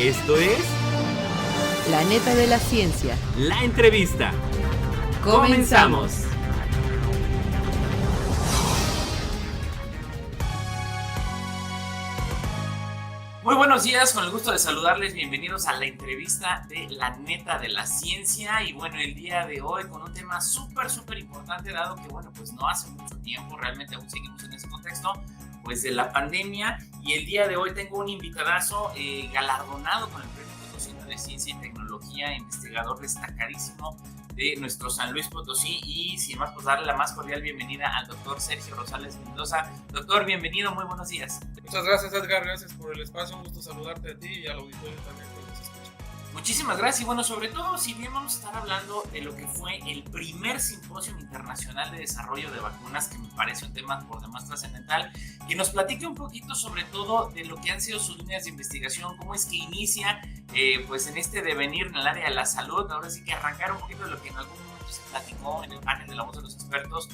Esto es La neta de la ciencia. La entrevista. ¡Comenzamos! Muy buenos días, con el gusto de saludarles, bienvenidos a la entrevista de La neta de la ciencia. Y bueno, el día de hoy con un tema súper importante, dado que bueno, pues no hace mucho tiempo, realmente aún seguimos en ese contexto pues de la pandemia, y el día de hoy tengo un invitadazo galardonado con el Premio Potosino de Ciencia y Tecnología, investigador destacadísimo de nuestro San Luis Potosí, y sin más pues darle la más cordial bienvenida al doctor Sergio Rosales Mendoza. Doctor, bienvenido, muy buenos días. Muchas gracias, Edgar, gracias por el espacio, un gusto saludarte a ti y al auditorio también que nos escucha. Muchísimas gracias, y bueno, sobre todo si bien vamos a estar hablando de lo que fue el primer simposio internacional de desarrollo de vacunas, que me parece un tema por demás trascendental, que nos platique un poquito sobre todo de lo que han sido sus líneas de investigación, cómo es que inicia pues en este devenir en el área de la salud. Ahora sí que arrancar un poquito de lo que en algún momento se platicó en el panel de la voz de los expertos,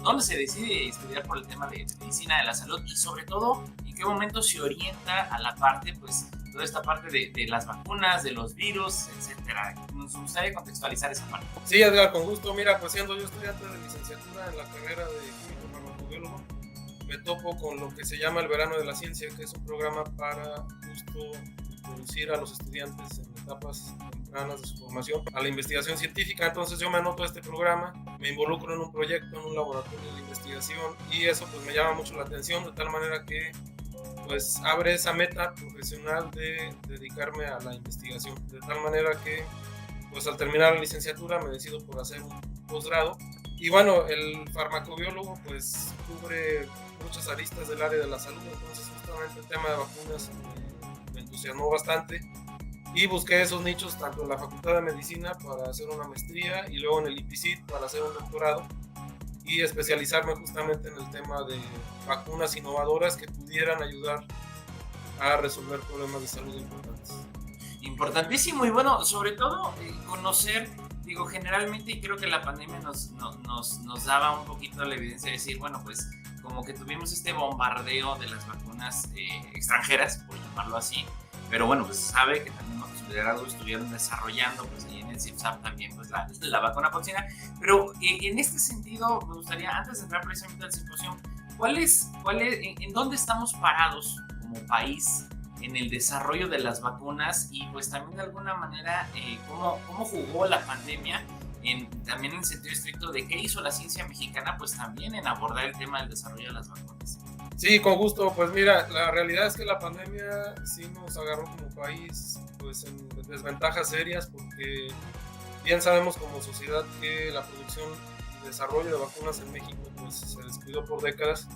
dónde se decide estudiar por el tema de medicina de la salud, y sobre todo en qué momento se orienta a la parte, pues toda esta parte de las vacunas, de los virus, etcétera. Nos gustaría contextualizar esa parte. Sí, Edgar, con gusto. Mira, pues siendo yo estudiante de licenciatura en la carrera de químico farmacobiólogo, me topo con lo que se llama el Verano de la Ciencia, que es un programa para justo introducir a los estudiantes en etapas tempranas de su formación a la investigación científica. Entonces yo me anoto a este programa, me involucro en un proyecto, en un laboratorio de investigación, y eso pues me llama mucho la atención, de tal manera que pues abre esa meta profesional de dedicarme a la investigación, de tal manera que pues al terminar la licenciatura me decido por hacer un posgrado. Y bueno, el farmacobiólogo pues cubre muchas aristas del área de la salud, entonces justamente el tema de vacunas me entusiasmó bastante, y busqué esos nichos tanto en la Facultad de Medicina para hacer una maestría y luego en el IPICIT para hacer un doctorado y especializarme justamente en el tema de vacunas innovadoras que pudieran ayudar a resolver problemas de salud importantes. Importantísimo, y bueno, sobre todo conocer, digo, generalmente, y creo que la pandemia nos daba un poquito la evidencia de decir, bueno, pues como que tuvimos este bombardeo de las vacunas extranjeras, por llamarlo así, pero bueno, pues se sabe que también los liderazgos estuvieron desarrollando, pues ahí en el CIPSAP también, pues la vacuna porcina. Pero en este sentido, me gustaría, antes de entrar precisamente al simposio, ¿en dónde estamos parados como país en el desarrollo de las vacunas? Y pues también de alguna manera, ¿cómo jugó la pandemia también en sentido estricto de qué hizo la ciencia mexicana, pues también en abordar el tema del desarrollo de las vacunas? Sí, con gusto. Pues mira, la realidad es que la pandemia sí nos agarró como país pues en desventajas serias, porque bien sabemos como sociedad que la producción y desarrollo de vacunas en México pues se descuidó por décadas.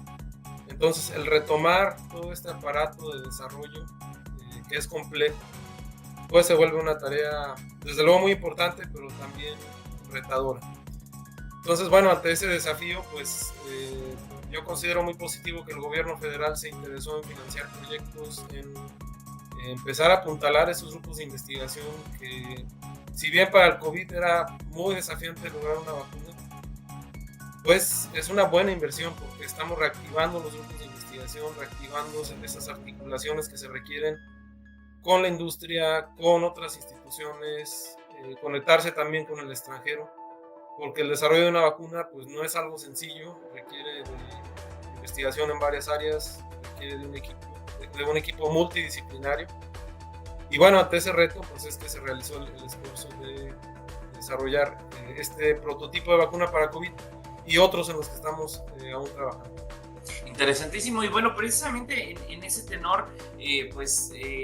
Entonces el retomar todo este aparato de desarrollo que es complejo, pues se vuelve una tarea desde luego muy importante, pero también retadora. Entonces bueno, ante ese desafío pues yo considero muy positivo que el gobierno federal se interesó en financiar proyectos, en empezar a apuntalar esos grupos de investigación que, si bien para el COVID era muy desafiante lograr una vacuna, pues es una buena inversión, porque estamos reactivando los grupos de investigación, reactivando esas articulaciones que se requieren con la industria, con otras instituciones, conectarse también con el extranjero, porque el desarrollo de una vacuna pues no es algo sencillo, requiere de investigación en varias áreas, requiere de un equipo multidisciplinario. Y bueno, ante ese reto pues es que se realizó el esfuerzo de desarrollar este prototipo de vacuna para COVID y otros en los que estamos aún trabajando. Interesantísimo, y bueno, precisamente en ese tenor,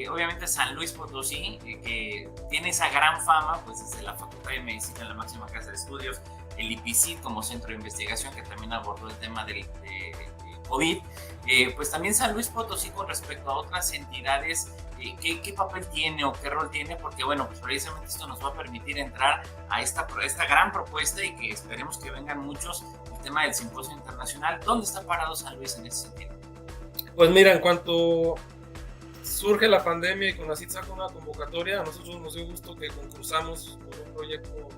obviamente San Luis Potosí, que tiene esa gran fama, pues desde la Facultad de Medicina, la máxima casa de estudios, el IPICIT como centro de investigación que también abordó el tema del COVID, pues también San Luis Potosí con respecto a otras entidades, ¿qué papel tiene o qué rol tiene? Porque bueno, pues precisamente esto nos va a permitir entrar a esta gran propuesta, y que esperemos que vengan muchos, el tema del simposio internacional. ¿Dónde está parado San Luis en ese sentido? Pues mira, en cuanto surge la pandemia y CONACYT saca una convocatoria, a nosotros nos dio gusto que concursamos por un proyecto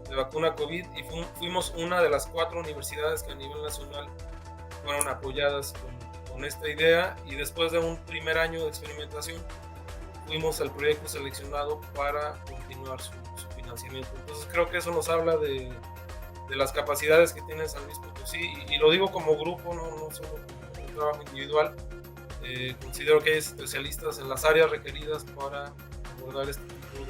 de vacuna COVID y fuimos una de las 4 universidades que a nivel nacional fueron apoyadas con esta idea, y después de un primer año de experimentación fuimos el proyecto seleccionado para continuar su financiamiento. Entonces creo que eso nos habla de las capacidades que tiene San Luis Potosí, y lo digo como grupo, no solo como un trabajo individual. Considero que hay especialistas en las áreas requeridas para abordar este tipo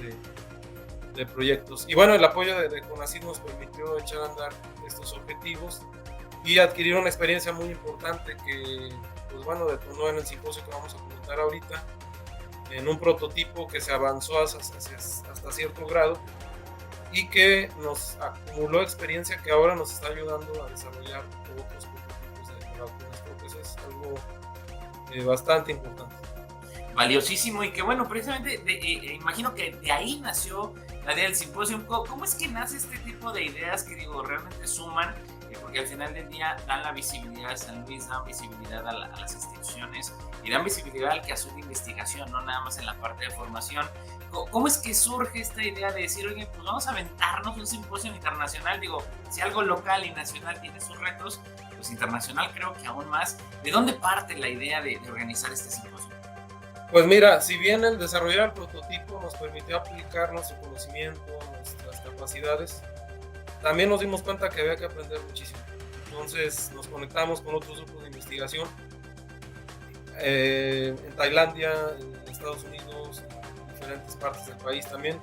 de proyectos. Y bueno, el apoyo de CONACYT nos permitió echar a andar estos objetivos y adquirir una experiencia muy importante que, pues bueno, detonó en el simposio que vamos a comentar ahorita, en un prototipo que se avanzó hasta cierto grado y que nos acumuló experiencia que ahora nos está ayudando a desarrollar otros prototipos de vacunas. Creo que eso es algo bastante importante. Valiosísimo, y que bueno, precisamente imagino que de ahí nació la idea del simposio. ¿Cómo es que nace este tipo de ideas que digo realmente suman? Porque al final del día dan la visibilidad a San Luis, dan visibilidad a las instituciones y dan visibilidad al quehacer de investigación, no nada más en la parte de formación. ¿Cómo es que surge esta idea de decir, oye, pues vamos a aventarnos un simposio internacional? Digo, si algo local y nacional tiene sus retos, pues internacional creo que aún más. ¿De dónde parte la idea de organizar este simposio? Pues mira, si bien el desarrollar el prototipo nos permitió aplicar nuestro conocimiento, nuestras capacidades, también nos dimos cuenta que había que aprender muchísimo. Entonces nos conectamos con otros grupos de investigación en Tailandia, en Estados Unidos, en diferentes partes del país también.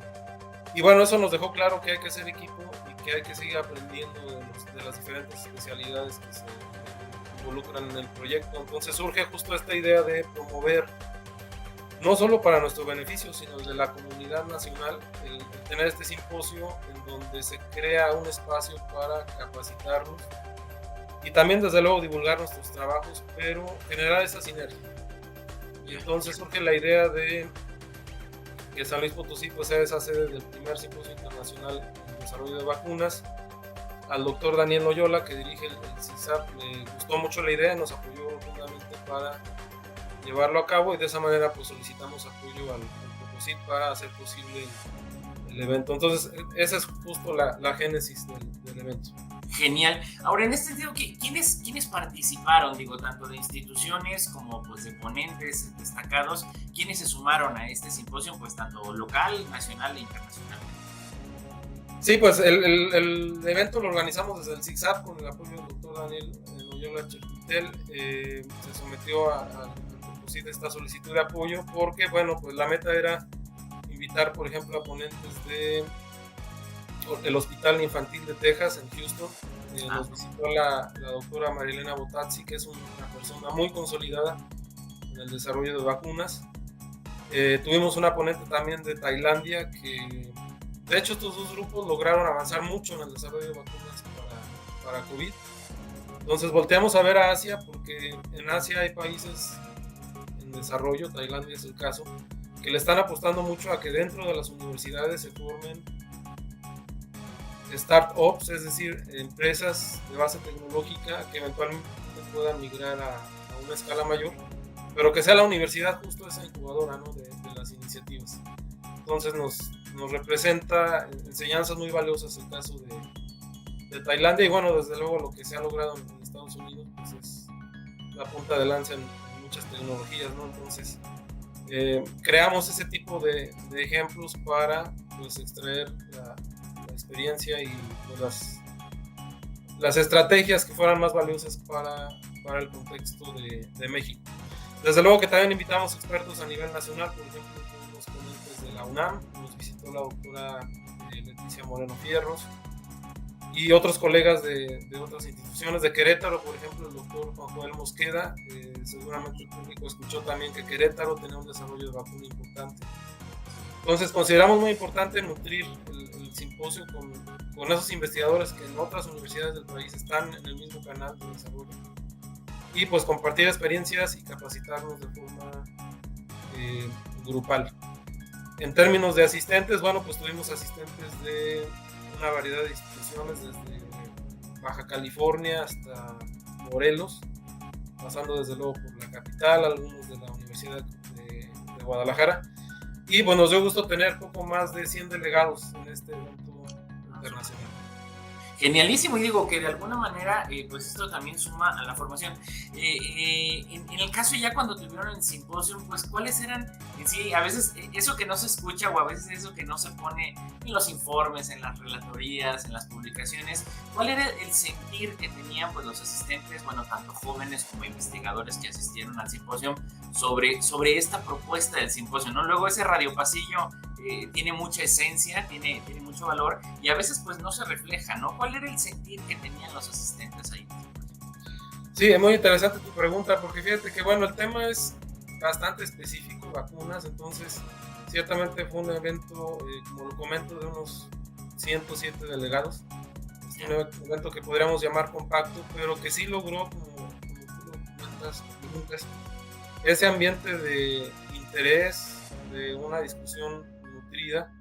Y bueno, eso nos dejó claro que hay que hacer equipo y que hay que seguir aprendiendo de las diferentes especialidades que se involucran en el proyecto. Entonces surge justo esta idea de promover, no solo para nuestro beneficio, sino de la comunidad nacional, el tener este simposio en donde se crea un espacio para capacitarnos y también desde luego divulgar nuestros trabajos, pero generar esa sinergia. Y entonces surge la idea de que San Luis Potosí pues, sea esa sede del primer simposio internacional en desarrollo de vacunas. Al doctor Daniel Loyola, que dirige el CISAP, le gustó mucho la idea y nos apoyó rotundamente para llevarlo a cabo, y de esa manera pues solicitamos apoyo al Potosí para hacer posible el evento. Entonces esa es justo la génesis del evento. Genial. Ahora, en este sentido, ¿quiénes participaron? Digo, tanto de instituciones como pues de ponentes destacados. ¿Quiénes se sumaron a este simposio? Pues tanto local, nacional e internacional. Sí, pues el evento lo organizamos desde el CICSAP con el apoyo del doctor Daniel Loyola Cherpitel. Se sometió a de esta solicitud de apoyo porque, bueno, pues la meta era invitar, por ejemplo, a ponentes del Hospital Infantil de Texas en Houston. Nos visitó la doctora Marilena Botazzi, que es una persona muy consolidada en el desarrollo de vacunas. Tuvimos una ponente también de Tailandia, que de hecho estos dos grupos lograron avanzar mucho en el desarrollo de vacunas para COVID. Entonces volteamos a ver a Asia, porque en Asia hay países desarrollo, Tailandia es el caso, que le están apostando mucho a que dentro de las universidades se formen startups, es decir, empresas de base tecnológica que eventualmente puedan migrar a una escala mayor, pero que sea la universidad justo esa incubadora, ¿no? de las iniciativas. Entonces nos representa enseñanzas muy valiosas el caso de Tailandia, y bueno, desde luego lo que se ha logrado en Estados Unidos pues es la punta de lanza en muchas tecnologías, ¿no? Entonces creamos ese tipo de ejemplos para pues extraer la experiencia y pues, las estrategias que fueran más valiosas para el contexto de México. Desde luego que también invitamos expertos a nivel nacional, por ejemplo, tuvimos ponentes de la UNAM, nos visitó la doctora Leticia Moreno Fierros, y otros colegas de otras instituciones. De Querétaro, por ejemplo, el doctor Juan Joel Mosqueda. Seguramente el público escuchó también que Querétaro tenía un desarrollo de vacuna importante. Entonces consideramos muy importante nutrir el simposio con esos investigadores que en otras universidades del país están en el mismo canal de desarrollo, y pues compartir experiencias y capacitarnos de forma grupal. En términos de asistentes, bueno, pues tuvimos asistentes de una variedad de instituciones, desde Baja California hasta Morelos, pasando desde luego por la capital, algunos de la Universidad de Guadalajara, y bueno, nos dio gusto tener poco más de 100 delegados en este evento internacional. Genialísimo, y digo que de alguna manera pues esto también suma a la formación. En el caso ya cuando tuvieron el simposio, pues cuáles eran en sí, a veces eso que no se escucha o a veces eso que no se pone en los informes, en las relatorías, en las publicaciones, cuál era el sentir que tenían pues los asistentes, bueno, tanto jóvenes como investigadores que asistieron al simposio sobre esta propuesta del simposio, ¿no? Luego ese radiopasillo tiene mucha esencia, tiene mucho valor y a veces pues no se refleja, ¿no? ¿Cuál era el sentir que tenían los asistentes ahí? Sí, es muy interesante tu pregunta, porque fíjate que bueno, el tema es bastante específico, vacunas, entonces ciertamente fue un evento, como lo comento, de unos 107 delegados. Es un evento que podríamos llamar compacto, pero que sí logró, como tú lo comentas, ese ambiente de interés, de una discusión nutrida,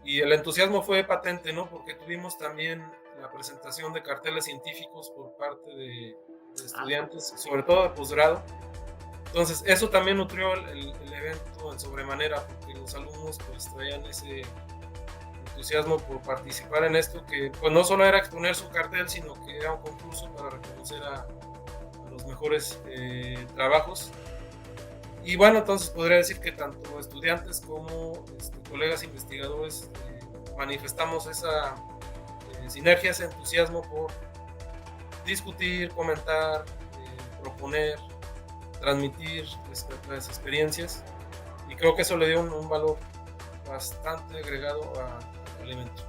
y el entusiasmo fue patente, ¿no? Porque tuvimos también la presentación de carteles científicos por parte de estudiantes, sobre todo de posgrado. Entonces eso también nutrió el evento en sobremanera, porque los alumnos pues traían ese entusiasmo por participar en esto, que pues no solo era exponer su cartel, sino que era un concurso para reconocer a los mejores trabajos. Y bueno, entonces podría decir que tanto estudiantes como colegas investigadores manifestamos esa sinergia, ese entusiasmo por discutir, comentar, proponer, transmitir las experiencias, y creo que eso le dio un valor bastante agregado al evento.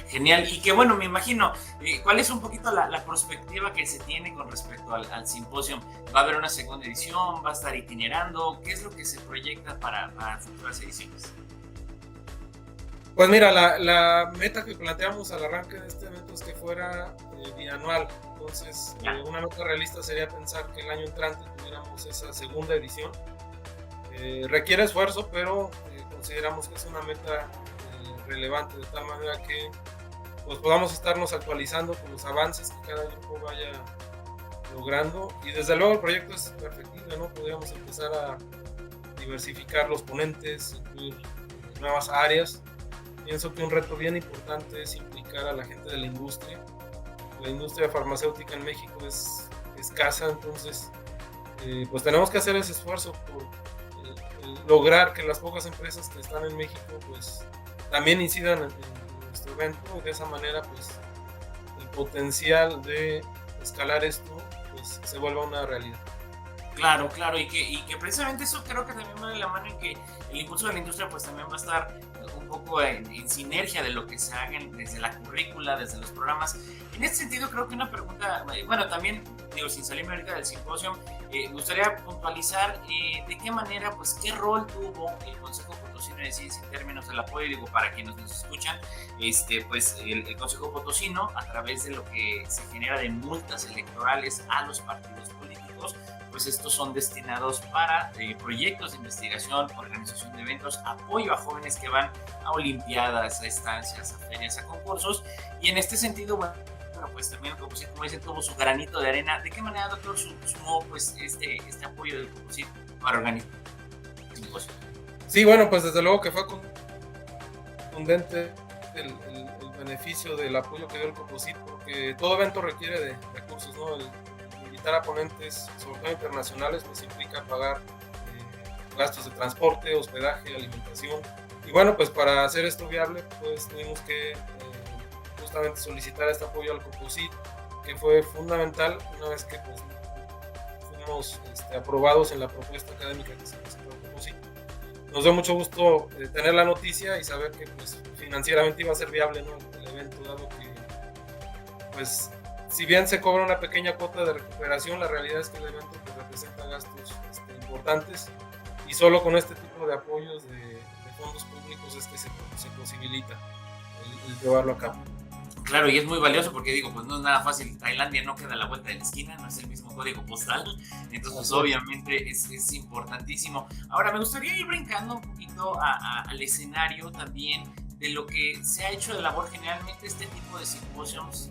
Genial, y que bueno, me imagino, ¿cuál es un poquito la perspectiva que se tiene con respecto al simposio? ¿Va a haber una segunda edición? ¿Va a estar itinerando? ¿Qué es lo que se proyecta para futuras ediciones? Pues mira, la meta que planteamos al arranque de este evento es que fuera bianual. Entonces, una meta realista sería pensar que el año entrante tuviéramos esa segunda edición. Requiere esfuerzo, pero consideramos que es una meta relevante, de tal manera que pues, podamos estarnos actualizando con los avances que cada grupo vaya logrando. Y desde luego el proyecto es perfectible, ¿no? Podríamos empezar a diversificar los ponentes, incluir nuevas áreas. Pienso que un reto bien importante es implicar a la gente de la industria. La industria farmacéutica en México es escasa, entonces pues tenemos que hacer ese esfuerzo por lograr que las pocas empresas que están en México pues también incidan en nuestro evento. De esa manera pues el potencial de escalar esto pues se vuelva una realidad. Claro, y que precisamente eso creo que también va de la mano en que el impulso de la industria pues también va a estar un poco en sinergia de lo que se haga desde la currícula, desde los programas. En este sentido creo que una pregunta, bueno, también digo, sin salirme ahorita del simposio, me gustaría puntualizar de qué manera, pues qué rol tuvo el Consejo Potosino de Ciencia en términos del apoyo, digo, para quienes nos escuchan, pues el Consejo Potosino, a través de lo que se genera de multas electorales a los partidos políticos, pues estos son destinados para proyectos de investigación, organización de eventos, apoyo a jóvenes que van a olimpiadas, a estancias, a ferias, a concursos, y en este sentido, bueno, pues también como dicen, tuvo su granito de arena. ¿De qué manera, doctor, sumó pues este apoyo del Coposit para organizar el simposio? Sí, bueno, pues desde luego que fue contundente el beneficio del apoyo que dio el Coposit, porque todo evento requiere de recursos, ¿no? El invitar a ponentes, sobre todo internacionales, pues implica pagar gastos de transporte, hospedaje, alimentación. Y bueno, pues para hacer esto viable, pues tuvimos que justamente solicitar este apoyo al Coposit, que fue fundamental una vez que pues, fuimos aprobados en la propuesta académica que se presentó al Coposit. Nos dio mucho gusto tener la noticia y saber que pues, financieramente iba a ser viable, ¿no? El evento, dado que pues si bien se cobra una pequeña cuota de recuperación, la realidad es que el evento pues, representa gastos importantes, y solo con este tipo de apoyos de fondos públicos es que se posibilita el llevarlo a cabo. Claro, y es muy valioso porque digo, pues no es nada fácil. Tailandia no queda a la vuelta de la esquina, no es el mismo código postal, entonces obviamente es importantísimo. Ahora me gustaría ir brincando un poquito al escenario también de lo que se ha hecho de labor. Generalmente este tipo de simposios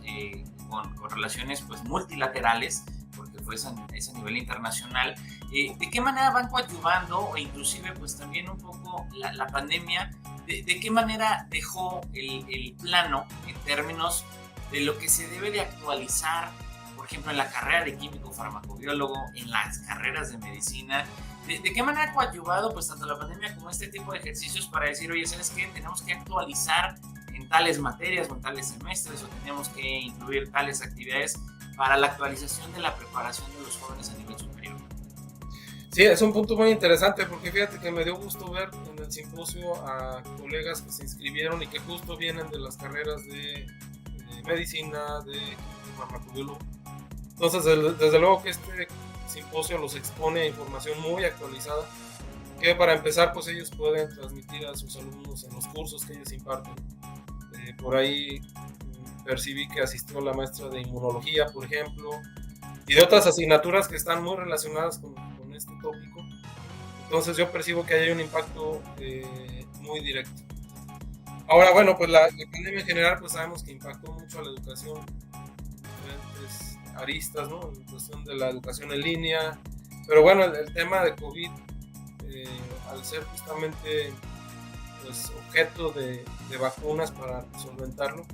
con relaciones pues multilaterales, porque fue a nivel internacional, ¿de qué manera van coadyuvando, o inclusive pues también un poco la pandemia, de qué manera dejó el plano en términos de lo que se debe de actualizar, por ejemplo, en la carrera de químico farmacobiólogo, en las carreras de medicina. ¿De qué manera ha coadyuvado pues tanto la pandemia como este tipo de ejercicios para decir, oye, ¿sabes qué? Tenemos que actualizar en tales materias o en tales semestres, o tenemos que incluir tales actividades para la actualización de la preparación de los jóvenes a nivel superior? Sí, es un punto muy interesante porque fíjate que me dio gusto ver en el simposio a colegas que se inscribieron y que justo vienen de las carreras de medicina, de farmacobiología. Entonces, desde luego que este simposio los expone a información muy actualizada que para empezar pues ellos pueden transmitir a sus alumnos en los cursos que ellos imparten. Por ahí percibí que asistió la maestra de inmunología, por ejemplo, y de otras asignaturas que están muy relacionadas con este tópico. Entonces yo percibo que hay un impacto muy directo. Ahora, bueno, pues la pandemia en general pues sabemos que impactó mucho a la educación, diferentes aristas, ¿no? En cuestión de la educación en línea, pero bueno, el tema de COVID, al ser justamente pues, objeto de vacunas para solventarlo,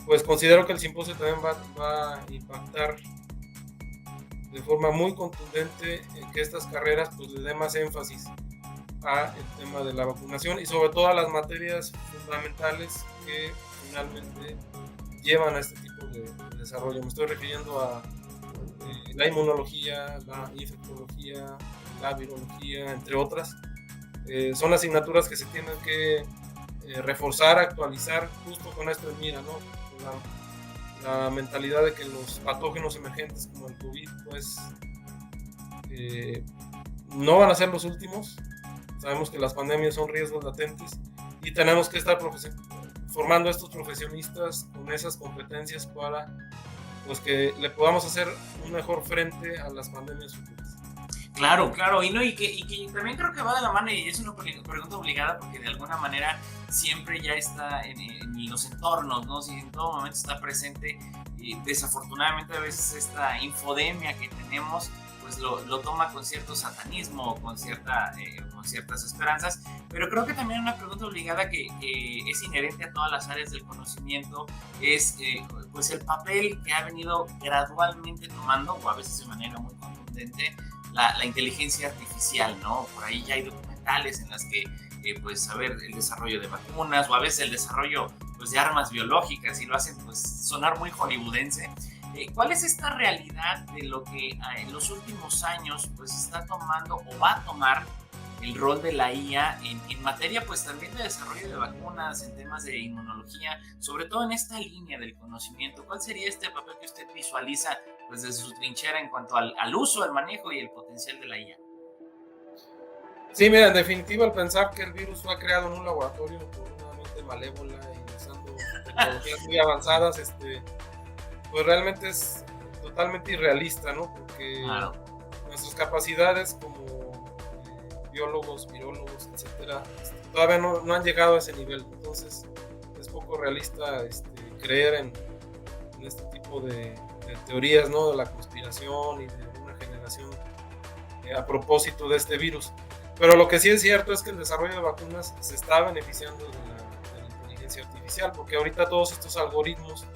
pues considero que el simposio también va a impactar de forma muy contundente en que estas carreras pues le den más énfasis a el tema de la vacunación y sobre todo a las materias fundamentales que finalmente llevan a este tipo de desarrollo. Me estoy refiriendo a la inmunología, la infectología, la virología, entre otras. Son asignaturas que se tienen que reforzar, actualizar justo con esto en mira, ¿no? La mentalidad de que los patógenos emergentes como el COVID pues no van a ser los últimos. Sabemos que las pandemias son riesgos latentes y tenemos que estar formando a estos profesionistas con esas competencias para pues, que le podamos hacer un mejor frente a las pandemias futuras. Claro, claro, y que también creo que va de la mano y es una pregunta obligada porque de alguna manera siempre ya está en los entornos, ¿no? Si en todo momento está presente y desafortunadamente a veces esta infodemia que tenemos pues lo toma con cierto satanismo, con ciertas esperanzas, pero creo que también una pregunta obligada que es inherente a todas las áreas del conocimiento es pues el papel que ha venido gradualmente tomando, o a veces de manera muy contundente, la inteligencia artificial, ¿no? Por ahí ya hay documentales en las que pues a ver el desarrollo de vacunas o a veces el desarrollo pues de armas biológicas y lo hacen pues sonar muy hollywoodense. ¿Cuál es esta realidad de lo que en los últimos años pues está tomando o va a tomar el rol de la IA en materia pues también de desarrollo de vacunas, en temas de inmunología, sobre todo en esta línea del conocimiento? ¿Cuál sería este papel que usted visualiza pues desde su trinchera en cuanto al uso, al manejo y el potencial de la IA? Sí, mira, en definitiva, al pensar que el virus fue creado en un laboratorio por una mente malévola y usando tecnologías muy avanzadas, pues realmente es totalmente irrealista, ¿no? Porque Claro. Nuestras capacidades como biólogos, virólogos, etcétera, todavía no han llegado a ese nivel. Entonces, es poco realista creer en este tipo de teorías, ¿no? De la conspiración y de una generación a propósito de este virus. Pero lo que sí es cierto es que el desarrollo de vacunas se está beneficiando de la inteligencia artificial, porque ahorita todos estos algoritmos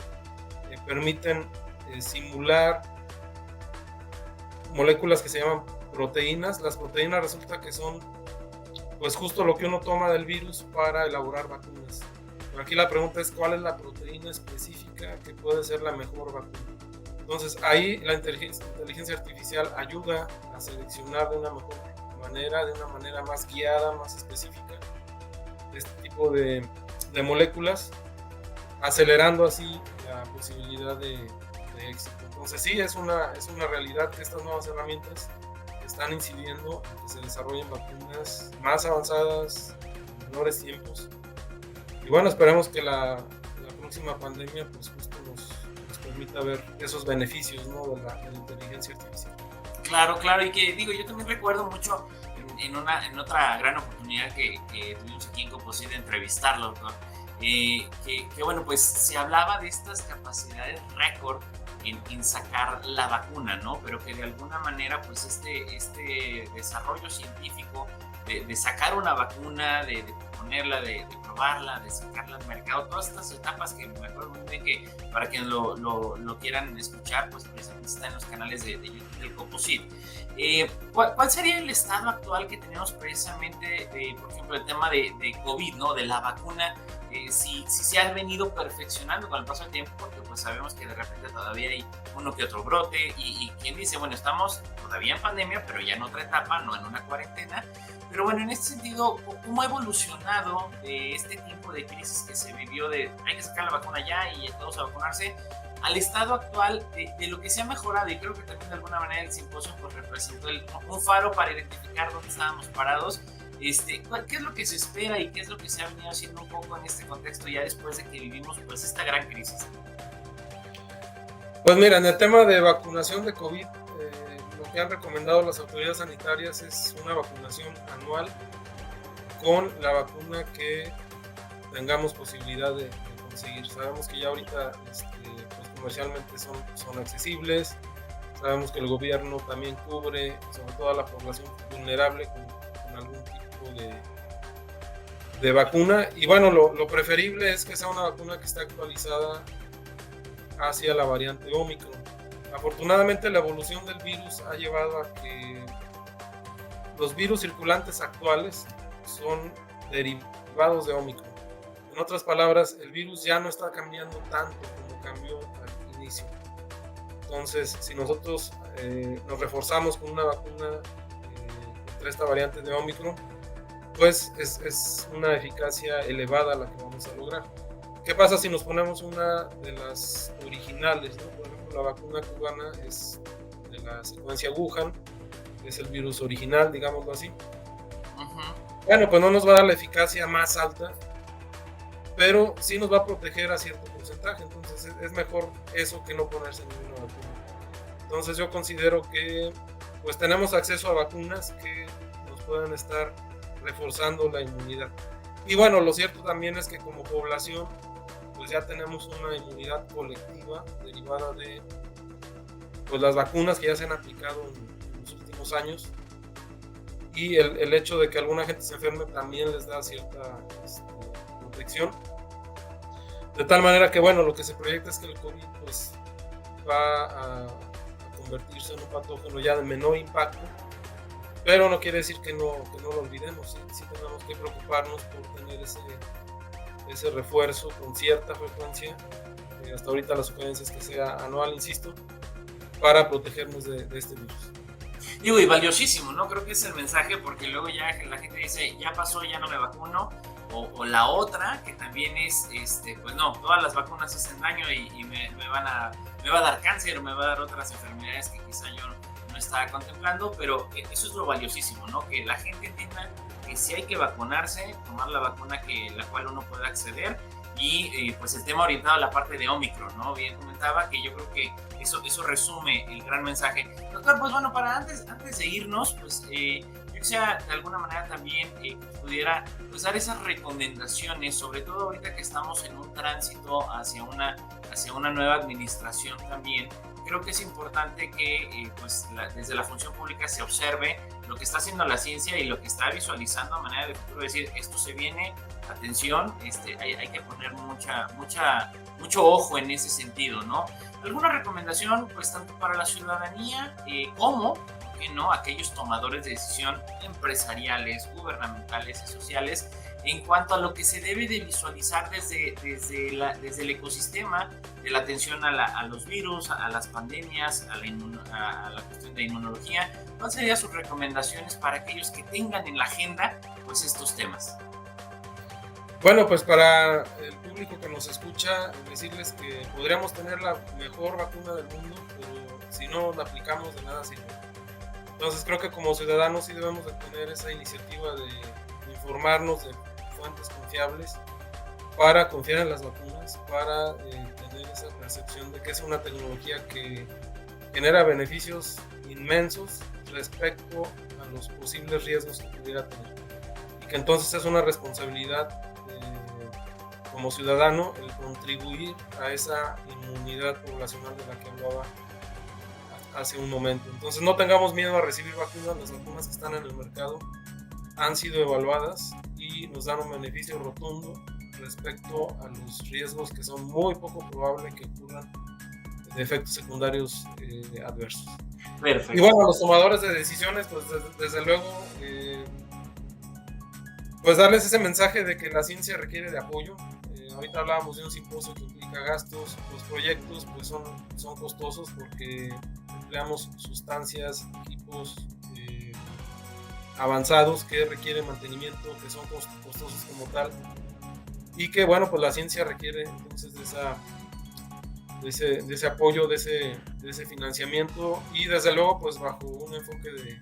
permiten simular moléculas que se llaman proteínas. Las proteínas resulta que son pues justo lo que uno toma del virus para elaborar vacunas. Pero aquí la pregunta es cuál es la proteína específica que puede ser la mejor vacuna. Entonces ahí la inteligencia artificial ayuda a seleccionar de una mejor manera, de una manera más guiada, más específica, este tipo de moléculas, acelerando así la posibilidad de éxito. Entonces sí, es una realidad que estas nuevas herramientas están incidiendo en que se desarrollen vacunas más avanzadas, en menores tiempos. Y bueno, esperemos que la próxima pandemia pues justo nos permita ver esos beneficios, ¿no? de la inteligencia artificial. Claro, claro, y que digo, yo también recuerdo mucho en otra gran oportunidad que tuvimos aquí en Composite de entrevistarlo, doctor, que bueno, pues se hablaba de estas capacidades récord en sacar la vacuna, ¿no? Pero que de alguna manera, pues este desarrollo científico de sacar una vacuna, de ponerla, de probarla, de sacarla al mercado, todas estas etapas que me acuerdo muy bien que para quienes lo quieran escuchar, pues precisamente está en los canales de YouTube del Coposit. ¿Cuál sería el estado actual que tenemos precisamente, por ejemplo, el tema de COVID, ¿no? De la vacuna, si se ha venido perfeccionando con el paso del tiempo, porque pues sabemos que de repente todavía hay uno que otro brote y quien dice, bueno, estamos todavía en pandemia, pero ya en otra etapa, no en una cuarentena. Pero bueno, en este sentido, ¿cómo ha evolucionado este tipo de crisis que se vivió de hay que sacar la vacuna ya y todos a vacunarse, al estado actual de lo que se ha mejorado? Y creo que también de alguna manera el simposio pues representó un faro para identificar dónde estábamos parados. ¿Qué es lo que se espera y qué es lo que se ha venido haciendo un poco en este contexto ya después de que vivimos pues esta gran crisis? Pues mira, en el tema de vacunación de COVID, lo que han recomendado las autoridades sanitarias es una vacunación anual con la vacuna que tengamos posibilidad de conseguir. Sabemos que ya ahorita pues comercialmente son accesibles, sabemos que el gobierno también cubre sobre todo a la población vulnerable con algún tipo de vacuna, y bueno, lo preferible es que sea una vacuna que esté actualizada hacia la variante Omicron. Afortunadamente la evolución del virus ha llevado a que los virus circulantes actuales son derivados de Omicron. En otras palabras, el virus ya no está cambiando tanto como cambió al inicio. Entonces, si nosotros nos reforzamos con una vacuna contra esta variante de Omicron, pues es una eficacia elevada la que vamos a lograr. ¿Qué pasa si nos ponemos una de las originales, ¿no? Por ejemplo, la vacuna cubana es de la secuencia Wuhan, es el virus original, digámoslo así. Bueno, pues no nos va a dar la eficacia más alta, pero sí nos va a proteger a cierto porcentaje. Entonces es mejor eso que no ponerse ninguna vacuna. Entonces yo considero que pues tenemos acceso a vacunas que nos pueden estar reforzando la inmunidad. Y bueno, lo cierto también es que como población pues ya tenemos una inmunidad colectiva derivada de pues las vacunas que ya se han aplicado en los últimos años, y el hecho de que alguna gente se enferme también les da cierta protección, de tal manera que bueno, lo que se proyecta es que el COVID pues va a convertirse en un patógeno ya de menor impacto, pero no quiere decir que no lo olvidemos. Sí tenemos que preocuparnos por tener ese refuerzo con cierta frecuencia, hasta ahorita la sugerencia es que sea anual, insisto, para protegernos de este virus. Digo, y valiosísimo, ¿no? Creo que es el mensaje, porque luego ya la gente dice, ya pasó, ya no me vacuno, o la otra, que también es, pues no, todas las vacunas hacen daño y me va a dar cáncer o me va a dar otras enfermedades que quizá yo no estaba contemplando, pero eso es lo valiosísimo, ¿no? Que la gente entienda que sí hay que vacunarse, tomar la vacuna la cual uno puede acceder, y pues el tema orientado a la parte de Omicron, ¿no? Bien comentaba que yo creo que eso resume el gran mensaje. Doctor, pues bueno, para antes de irnos, pues yo quisiera de alguna manera también pudiera pues dar esas recomendaciones, sobre todo ahorita que estamos en un tránsito hacia una nueva administración también. Creo que es importante que pues desde la función pública se observe lo que está haciendo la ciencia y lo que está visualizando a manera de futuro, decir, esto se viene, atención, hay que poner mucho ojo en ese sentido, ¿no? ¿Alguna recomendación, pues, tanto para la ciudadanía como, ¿por qué no?, aquellos tomadores de decisión empresariales, gubernamentales y sociales, en cuanto a lo que se debe de visualizar desde el ecosistema de la atención a los virus, a las pandemias, a la cuestión de inmunología? ¿Cuáles serían sus recomendaciones para aquellos que tengan en la agenda pues estos temas? Bueno, pues para el público que nos escucha, decirles que podríamos tener la mejor vacuna del mundo, pero si no la aplicamos de nada sirve. Entonces creo que como ciudadanos sí debemos de tener esa iniciativa de informarnos de fuentes confiables para confiar en las vacunas, para tener esa percepción de que es una tecnología que genera beneficios inmensos respecto a los posibles riesgos que pudiera tener, y que entonces es una responsabilidad como ciudadano el contribuir a esa inmunidad poblacional de la que hablaba hace un momento. Entonces no tengamos miedo a recibir vacunas, las vacunas que están en el mercado han sido evaluadas y nos dan un beneficio rotundo respecto a los riesgos que son muy poco probables que ocurran de efectos secundarios adversos. Perfecto. Y bueno, los tomadores de decisiones, pues desde luego, pues darles ese mensaje de que la ciencia requiere de apoyo. Ahorita hablábamos de un simposio que implica gastos. Los proyectos pues son costosos porque empleamos sustancias, equipos avanzados que requieren mantenimiento, que son costosos como tal, y que bueno, pues la ciencia requiere entonces de ese apoyo, de ese financiamiento, y desde luego pues bajo un enfoque de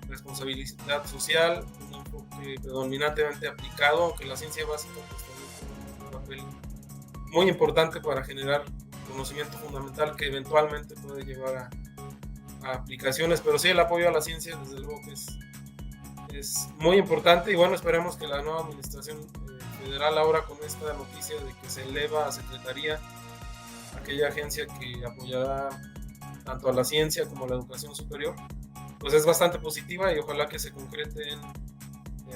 responsabilidad social, un enfoque predominantemente aplicado, aunque la ciencia básica pues también tiene un papel muy importante para generar conocimiento fundamental que eventualmente puede llevar a aplicaciones, pero sí el apoyo a la ciencia desde luego que es muy importante. Y bueno, esperemos que la nueva administración federal, ahora con esta noticia de que se eleva a secretaría aquella agencia que apoyará tanto a la ciencia como a la educación superior, pues es bastante positiva, y ojalá que se concreten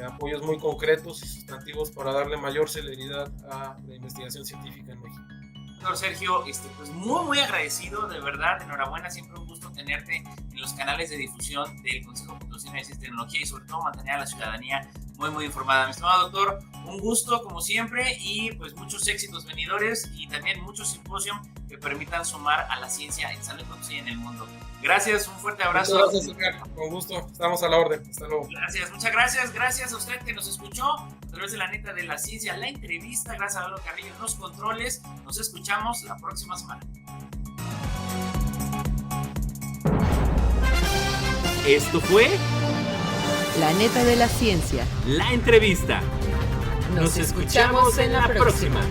apoyos muy concretos y sustantivos para darle mayor celeridad a la investigación científica en México. Doctor Sergio, pues muy agradecido, de verdad, enhorabuena, siempre un gusto tenerte en los canales de difusión del Consejo Potosino de Ciencia y Tecnología, y sobre todo mantener a la ciudadanía muy informada. Mi estimado doctor, un gusto como siempre, y pues muchos éxitos venidores y también muchos simposios que permitan sumar a la ciencia en San Luis Potosí y en el mundo. Gracias, un fuerte abrazo. Muchas gracias, Oscar. Con gusto, estamos a la orden. Hasta luego. Gracias, muchas gracias. Gracias a usted que nos escuchó a través de La Neta de la Ciencia, la entrevista. Gracias a Lalo Carrillo en los controles. Nos escuchamos la próxima semana. Esto fue La Neta de la Ciencia. la entrevista. Nos escuchamos en la próxima.